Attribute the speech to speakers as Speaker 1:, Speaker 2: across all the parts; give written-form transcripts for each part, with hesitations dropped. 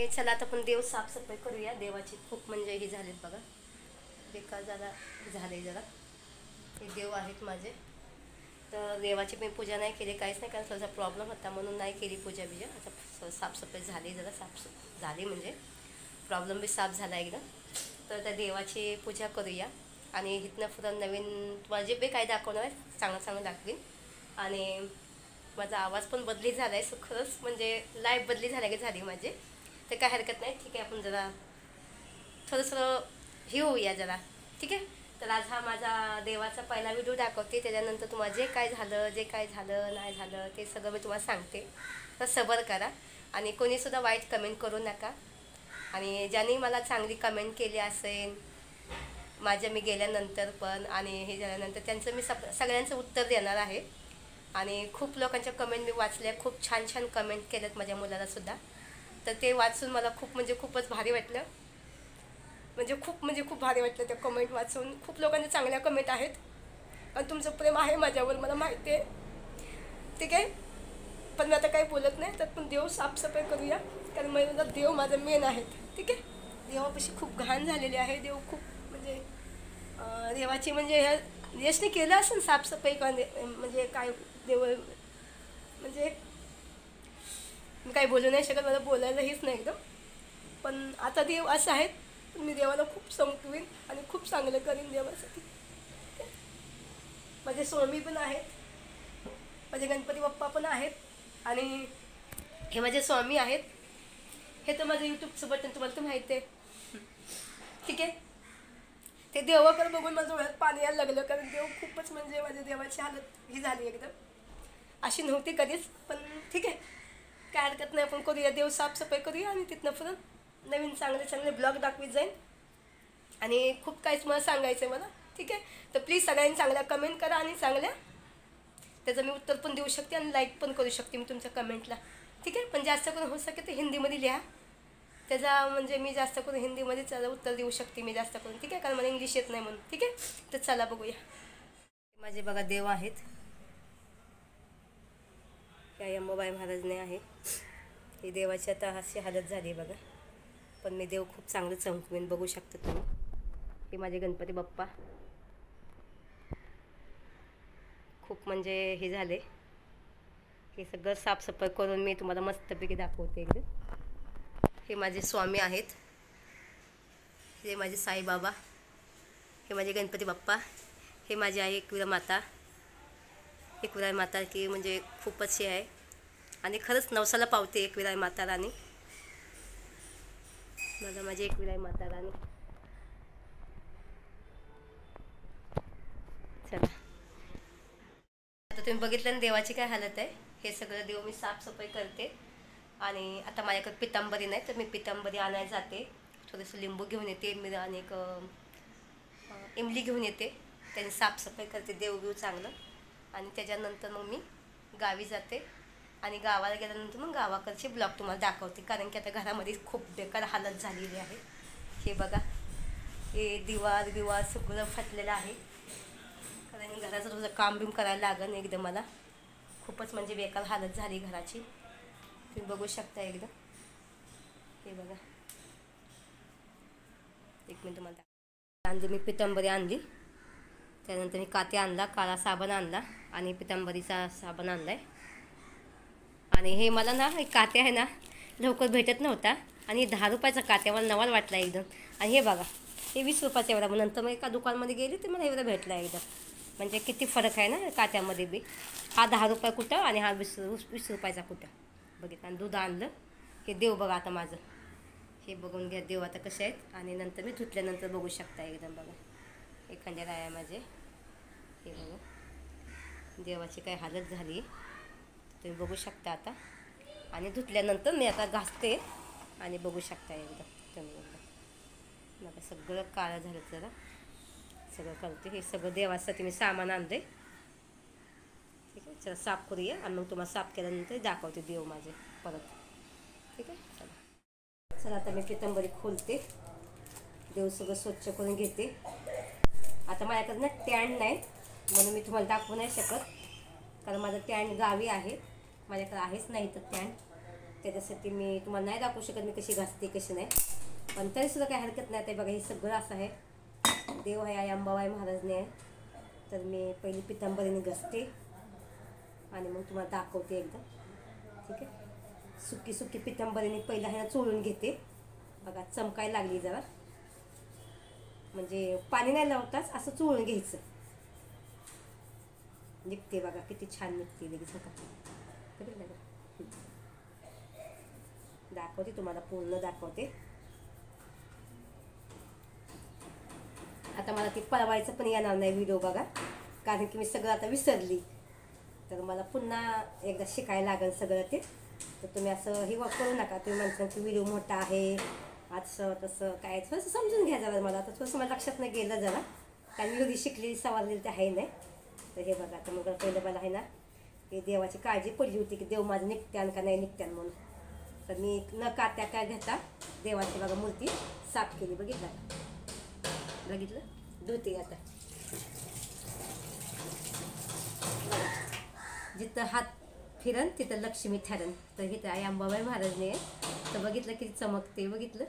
Speaker 1: चला आता आपण देव साफसफाई करूया. देवाची खूप म्हणजे ही झालीत बघा, बेकार झाले जरा. हे देव आहेत माझे, तर देवाची मी पूजा नाही केली, काहीच नाही, कारण थोडासा प्रॉब्लेम होता म्हणून नाही केली पूजा बिजा. आता साफसफाई झाली, जरा साफ झाली म्हणजे प्रॉब्लेम बी साफ झाला एकदम. तर त्या देवाची पूजा करूया आणि इथनं पुढं नवीन तुम्हाला जे बी काय दाखवणार आहे चांगलं दाखवीन. आणि माझा आवाज पण बदली झाला आहे, खरंच म्हणजे लाईफ बदली झाली माझी. तर काय हरकत नाही, ठीक आहे. आपण जरा थोडंसं हे होऊया जरा, ठीक आहे. तर आज हा माझा देवाचा पहिला व्हिडिओ दाखवते. त्याच्यानंतर तुम्हाला जे काय झालं नाही झालं ते सगळं मी तुम्हाला सांगते. तर सबर करा आणि कोणीसुद्धा वाईट कमेंट करू नका. आणि ज्यांनी मला चांगली कमेंट केली असेल माझ्या मी गेल्यानंतर पण आणि हे झाल्यानंतर त्यांचं मी सगळ्यांचं उत्तर देणार आहे. आणि खूप लोकांच्या कमेंट मी वाचल्या, खूप छान कमेंट केल्यात माझ्या मुलालासुद्धा. तर ते वाचून मला खूपच भारी वाटलं. खूप भारी वाटलं त्या कमेंट वाचून. खूप लोकांच्या चांगल्या कमेंट आहेत आणि तुमचं प्रेम आहे माझ्यावर, मला माहिती आहे, ठीक आहे. पण मी आता काही बोलत नाही. तर पण देव साफसफाई करूया, कारण मला देव माझा मेन आहेत, ठीक आहे. देवापाशी खूप घाण झालेली आहे. देव खूप म्हणजे देवाची म्हणजे ह्या यशने केलं असेल साफसफाई म्हणजे काय देव म्हणजे मी काही बोलू नाही शकत, मला बोलायला हेच नाही एकदम. पण आता देव असं आहेत, मी देवाला खूप समजवीन आणि खूप चांगलं करीन देवासाठी. माझे स्वामी पण आहेत, माझे गणपती बाप्पा पण आहेत आणि हे माझे स्वामी आहेत. हे तर माझं यूट्यूबचं बटन तुम्हाला तर माहिती आहे, ठीक आहे. ते देवाकडे बघून माझं डोळ्यात पाणी यायला लागलं, कारण देव खूपच म्हणजे माझ्या देवाची हालत ही झाली एकदम, अशी नव्हती कधीच. पण ठीक आहे, काय हरकत नाही, आपण करूया, देव साफसफाई करूया आणि तिथनं पुढं नवीन चांगले ब्लॉग दाखवीत जाईन. आणि खूप काहीच मला सांगायचं आहे मला, ठीक आहे. तर प्लीज सगळ्यांनी चांगल्या कमेंट करा आणि चांगल्या त्याचं मी उत्तर पण देऊ शकते आणि लाईक पण करू शकते मी तुमच्या कमेंटला, ठीक आहे. पण जास्त करून होऊ शकेल तर हिंदीमध्ये लिहा, त्याचा म्हणजे मी जास्त करून हिंदीमध्ये त्याला उत्तर देऊ शकते मी जास्त करून, ठीक आहे, कारण मला इंग्लिश येत नाही म्हणून, ठीक आहे. तर चला बघूया. माझे बघा देव आहेत, काय अंबाबाई महाराजने आहे. ही देवाची आता अशी हालत झाली आहे बघा. पण मी देव खूप चांगलं चमकवीन, बघू शकता तुम्ही. हे माझे गणपती बाप्पा खूप म्हणजे हे झाले. हे सगळं साफसफाई करून मी तुम्हाला मस्तपैकी दाखवते एकदम. हे माझे स्वामी आहेत, हे माझे साईबाबा, हे माझे गणपती बाप्पा, हे माझी आई एकविरा माता की म्हणजे खूपच हे आहे आणि खरंच नवसाला पावते एकविरा माता राणी. मला माझी एकविरा माता राणी. चला आता तुम्ही बघितलं ना देवाची काय हालत आहे. हे सगळं देव मी साफसफाई करते. आणि आता माझ्याकडे पितांबरी नाही, तर मी पितांबरी आणायला जाते. थोडंसं लिंबू घेऊन येते मी आणि एक इमली घेऊन येते. त्याने साफसफाई करते देव चांगलं. आणि त्याच्यानंतर मग मी गावी जाते आणि गावाला गेल्यानंतर मग गावाकडचे ब्लॉग तुम्हाला दाखवते, कारण की आता घरामध्ये खूप बेकार हालत झालेली आहे. हे बघा, हे दिवार सगळं फाटलेलं आहे, कारण घराचं थोडं काम बिम करायला लागेल एकदम. मला खूपच म्हणजे बेकार हालत झाली घराची, तुम्ही बघू शकता एकदम. हे बघा, एक मिनिट तुम्हाला आणली मी पितांबरी आणली, त्यानंतर मी काते आणला, काळा साबण आणला आणि पितांबरीचा साबण आणला आहे. आणि हे मला ना एक काते आहे ना लवकर भेटत नव्हता आणि 10 रुपयाचा कात्या मला नवाल वाटला एकदम. आणि हे बघा, हे 20 रुपयाचा एवढा. मग नंतर मग एका दुकानमध्ये गेली तर मला एवढा भेटला एकदम. म्हणजे किती फरक आहे ना कात्यामध्ये बी. हा 10 रुपये कुठं आणि हा 20 रुपयाचा कुठं बघितलं. आणि दूध आणलं. हे देव बघा आता माझं, हे बघून घ्या देव आता कसे आहेत. आणि नंतर मी धुतल्यानंतर बघू शकता एकदम बघा, एखाद्या राया माझे. हे बघा देवाची काय हालत झाली तुम्ही बघू शकता आता. आणि धुतल्यानंतर मी आता घासते आणि बघू शकता एकदम तुम्ही. एकदम मला सगळं काळं झालं, जरा सगळं करते. हे सगळं देवासाठी मी सामान आणते, ठीक आहे. चला साफ करूया आणि मग तुम्हाला साफ केल्यानंतर दाखवते देव माझे परत, ठीक आहे. चला आता मी पितांबरी खोलते, देव सगळं स्वच्छ करून घेते. आता माझ्याकडे ना टॅन नाही म्हणून मी तुम्हाला दाखवू नाही शकत, कारण माझं टॅन गावी आहे, माझ्याकडे आहेच नाही तर टॅन. त्याच्यासाठी मी तुम्हाला नाही दाखवू शकत मी कशी घासते कशी नाही, पण तरीसुद्धा काही हरकत नाही. ते बघा हे सगळं असं आहे. देव आहे आई अंबाबाई महाराजने आहे. तर मी पहिली पितांबरीने घासते आणि मग तुम्हाला दाखवते एकदा. ठीक आहे. सुकी सुकी पितांबरीने पहिला ह्याला चोळून घेते. बघा चमकायला लागली जरा, म्हणजे पाणी नाही लावताच असं चोळून घ्यायचं. निघते बघा किती छान निघते लगेच. दाखवते तुम्हाला, पूर्ण दाखवते. आता मला ते पळवायचं पण येणार नाही व्हिडिओ बघा, कारण की मी सगळं आता विसरली. तर मला पुन्हा एकदा शिकायला लागेल सगळं ते. तर तुम्ही असं हे करू नका. तुम्ही म्हणता की व्हिडिओ मोठा आहे असं तसं काय, थोडंसं समजून घ्या जरा. मला आता थोडंसं मला लक्षात नाही गेलं जरा, कारण मी एवढी शिकलेली सवारलेली ते आहे नाही. तर हे बघा आता मग पहिलं मला आहे ना हे देवाची काळजी पडली होती की देव माझं निघत्यान का नाही निघत्यान म्हणून. तर मी न कात्या काय घेता देवाची बघा मूर्ती साफ केली. बघितलं धुते आता. जिथं हात फिरन तिथं लक्ष्मी ठरण. तर इथं आई अंबाबाई महाराजने आहे. तर बघितलं किती चमकते, बघितलं.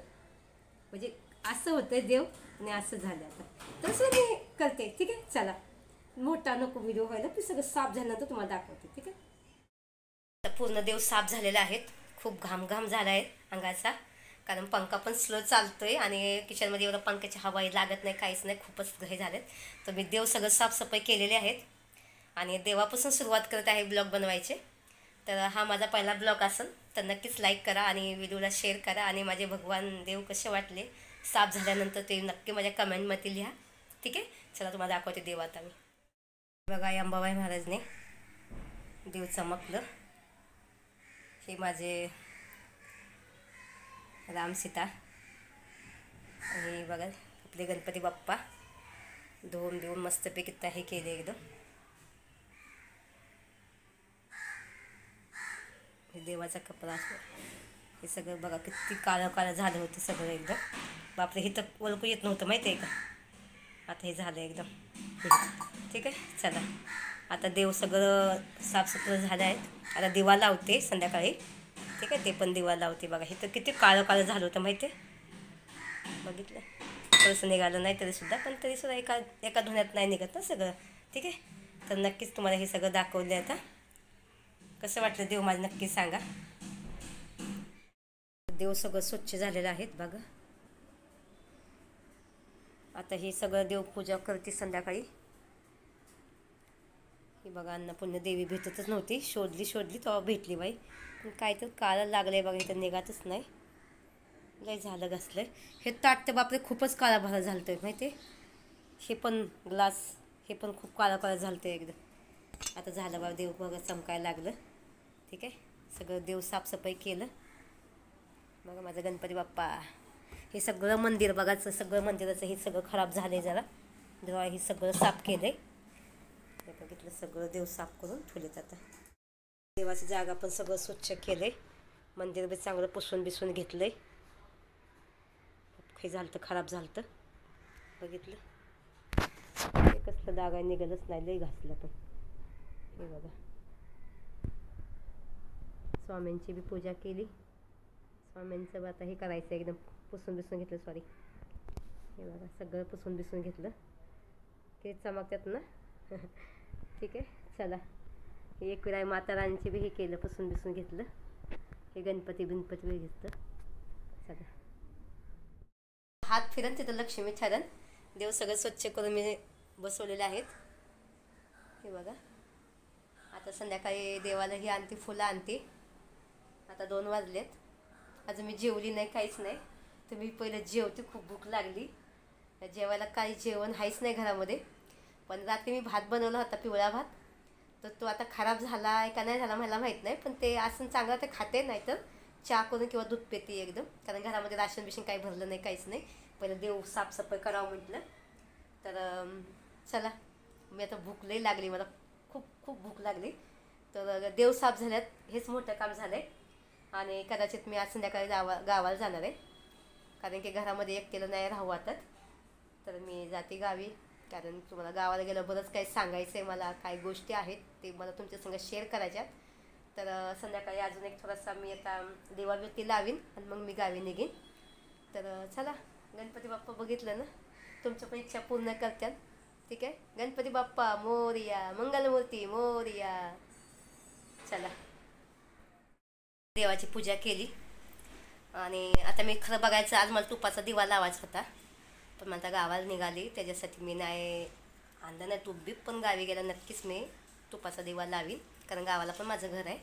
Speaker 1: म्हणजे असं होतं देव आणि असं झालं. आता तसं मी करते. ठीक आहे. चला, मोठा नको व्हिडिओ व्हायला, पण सगळं साफ झाल्यानंतर तुम्हाला दाखवते. ठीक आहे. आता पूर्ण देव साफ झालेले आहेत. खूप घाम झाला आहे अंगाचा, कारण पंखा पण स्लो चालतोय आणि किचनमध्ये एवढं पंख्याची हवाही लागत नाही, काहीच नाही. खूपच घाई झालेत. तर मी देव सगळं साफसफाई केलेले आहेत आणि देवापासून सुरुवात करत आहे ब्लॉग बनवायचे. तर हा माझा पहिला ब्लॉग असेल तर नक्कीच लाईक करा आणि व्हिडिओला शेअर करा. आणि माझे भगवान देव कसे वाटले साफ झाल्यानंतर ते नक्की माझ्या कमेंटमध्ये लिहा. ठीक आहे. चला तुम्हाला दाखवते देव आता मी. बघा आई अंबाबाई महाराजने देव चमकलं. हे माझे राम सीता आणि बघा आपले गणपती बाप्पा धुवून मस्तपैकी हे केले एकदम. हे देवाचा कपडा असतो. हे सगळं बघा किती काळं झालं होतं सगळं एकदम. बापरे, हे तर ओळखू येत नव्हतं माहिती आहे का. आता हे झालं एकदम. ठीक आहे. चला आता देव सगळं साफसुथरं झालं आहे. आता दिवा लावते संध्याकाळी. ठीक आहे. ते पण दिवा लावते. बघा हे तर किती काळं झालं होतं माहिती आहे. बघितलं थोडंसं निघालं नाही तरीसुद्धा, पण तरीसुद्धा एका धुण्यात नाही निघत ना सगळं. ठीक आहे. तर नक्कीच तुम्हाला हे सगळं दाखवलं. आता कसं वाटलं देव माझं नक्की सांगा. देव सगळं स्वच्छ झालेलं आहेत बघा. आता हे सगळं देवपूजा करते संध्याकाळी. ही बघा अन्नपूर्णा देवी भेटतच नव्हती, शोधली तेव्हा भेटली बाई. पण काय तर काळं लागलं आहे बघा, इथं निघतच नाही. लय झालं घासलं. हे ताट तर बापरे खूपच काळा झालं आहे माहिती आहे. हे पण ग्लास हे पण खूप काळं झालं आहे एकदम. आता झालं बघा देव बघा चमकायला लागलं. ठीक आहे. सगळं देव साफसफाई केलं. बघा माझा गणपती बाप्पा. हे सगळं मंदिर बघायचं, सगळं मंदिराचं हे सगळं खराब झालं आहे जरा. जेव्हा हे सगळं साफ केलं आहे. बघितलं सगळं देव साफ करून ठेवलेत. आता देवाची जागा पण सगळं स्वच्छ केलं आहे. मंदिर बी चांगलं पुसून घेतलं आहे. काही झालं तर खराब झालं तर बघितलं. हे कसलं डागा निघालच नाही, लई घासलं. पण हे बघा स्वामींची बी पूजा केली. स्वामींचं आता हे करायचं एकदम पुसून घेतलं. सॉरी, हे बघा सगळं पुसून घेतलं. ते चमकतात ना. ठीक आहे. चला हे एकविराई माता राणीचे बी हे केलं, पुसून घेतलं. हे गणपती बी घेतलं. चला हात फिरन तिथं लक्ष्मी ठरण. देव सगळं स्वच्छ करून मी बसवलेले आहेत. हे बघा आता संध्याकाळी देवाला ही आणते, फुलं आणते. आता 2 वाजलेत. अजून मी जेवली नाही, काहीच नाही. तर मी पहिलं जेवते, खूप भूक लागली. जेवायला काही जेवण आहेच नाही घरामध्ये. पण रात्री मी भात बनवला होता, पिवळा भात. तर तो आता खराब झाला आहे का नाही झाला मला माहीत नाही. पण ते असं चांगलं ते खाते, नाही तर चहा करून किंवा दूध पिते एकदम. कारण घरामध्ये राशन काही भरलं नाही, काहीच नाही. पहिलं देव साफसफाई करावं म्हटलं. तर चला मी आता भूक लई लागली मला, खूप भूक लागली. तर देव साफ झाल्यात, हेच मोठं काम झालं आहे. आणि कदाचित मी आज संध्याकाळी गावाला जाणार आहे, कारण की घरामध्ये एकटेलं नाही राहू वाटत. तर मी जाते गावी, कारण तुम्हाला गावाला गेलं बरंच काही सांगायचं आहे मला. काही गोष्टी आहेत ते मला तुमच्यासंग शेअर करायच्यात. तर संध्याकाळी अजून एक थोडासा मी आता देवावरती लावीन आणि मग मी गावी निघीन. तर चला, गणपती बाप्पा बघितलं ना, तुमच्या पण इच्छा पूर्ण करतात. ठीक आहे, गणपती बाप्पा मोरया, मंगलमूर्ती मोरया. चला, देवाची पूजा केली आणि आता मी खरं बघायचं, आज मला तुपाचा दिवा लावायचा होता, पण मला गावाला निघाली त्याच्यासाठी मी नाही आणलं नाही तूप बीप. पण गावी गेला नक्कीच मी तुपाचा दिवा लावीन, कारण गावाला पण माझं घर आहे.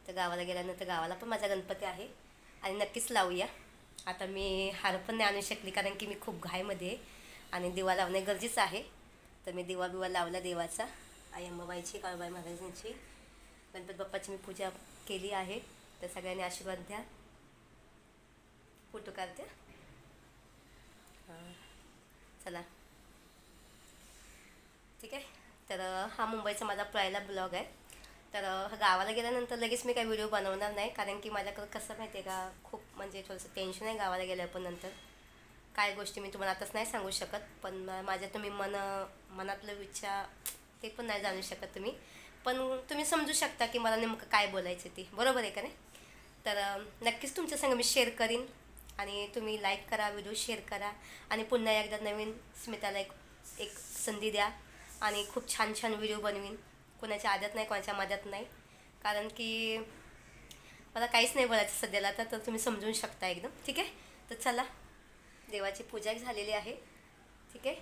Speaker 1: तर गावाला गेल्यानंतर गावाला पण माझा गणपती आहे आणि नक्कीच लावूया. आता मी हार पण नाही आणू शकली, कारण की मी खूप घाईमध्ये आहे आणि दिवा लावणे गरजेचं आहे. तर मी दिवा बिवा लावला देवाचा, आई अंबाबाईची, काळूबाई महाराजांची, गणपती बाप्पाची मी पूजा केली आहे. तर सगळ्यांनी आशीर्वाद द्या. फोटो काढते. हां, चला, ठीक आहे. तर हा मुंबईचा माझा पहिला ब्लॉग आहे. तर गावाला गेल्यानंतर लगेच मी काही व्हिडिओ बनवणार नाही, कारण की माझ्याकडं कसं माहिती आहे का, खूप म्हणजे थोडंसं टेन्शन आहे गावाला गेल्या पण नंतर. काय गोष्टी मी तुम्हाला आताच नाही सांगू शकत, पण माझ्या तुम्ही मनातलं विचार ते पण नाही जाणू शकत तुम्ही, पण तुम्ही समजू शकता की मला नेमकं काय बोलायचं ते, बरोबर आहे का नाही. तर नक्कीच तुमच्या संग मी शेअर करीन आणि तुम्ही लाईक करा, व्हिडिओ शेअर करा आणि पुन्हा एकदा नवीन स्मिताला एक संधी द्या आणि खूप छान छान व्हिडिओ बनवीन. कोणाच्या आदत नाही, कोणाच्या मदत नाही, कारण की मला काहीच नाही बोलायचं सध्याला. तर तुम्ही समजून शकता एकदम. ठीक आहे, तर चला, देवाची पूजा झालेली आहे. ठीक आहे,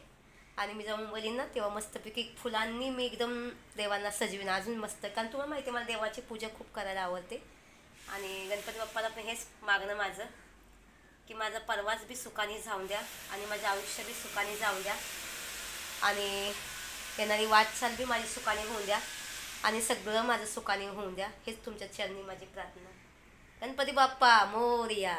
Speaker 1: आणि मी जेव्हा बोलीन ना तेव्हा मस्तपैकी फुलांनी मी एकदम देवांना सजवीन अजून मस्त, कारण तुम्हाला माहिती आहे मला देवाची पूजा खूप करायला आवडते. आणि गणपती बाप्पाला पण हेच मागणं माझं, की माझा परवाच बी सुखाने जाऊन द्या आणि माझं आयुष्य बी सुखाने जाऊन द्या आणि येणारी वाटचाल बी माझी सुखाने होऊन द्या आणि सगळं माझं सुखाने होऊन द्या. हेच तुमच्या चरणी माझी प्रार्थना. गणपती बाप्पा मोरया.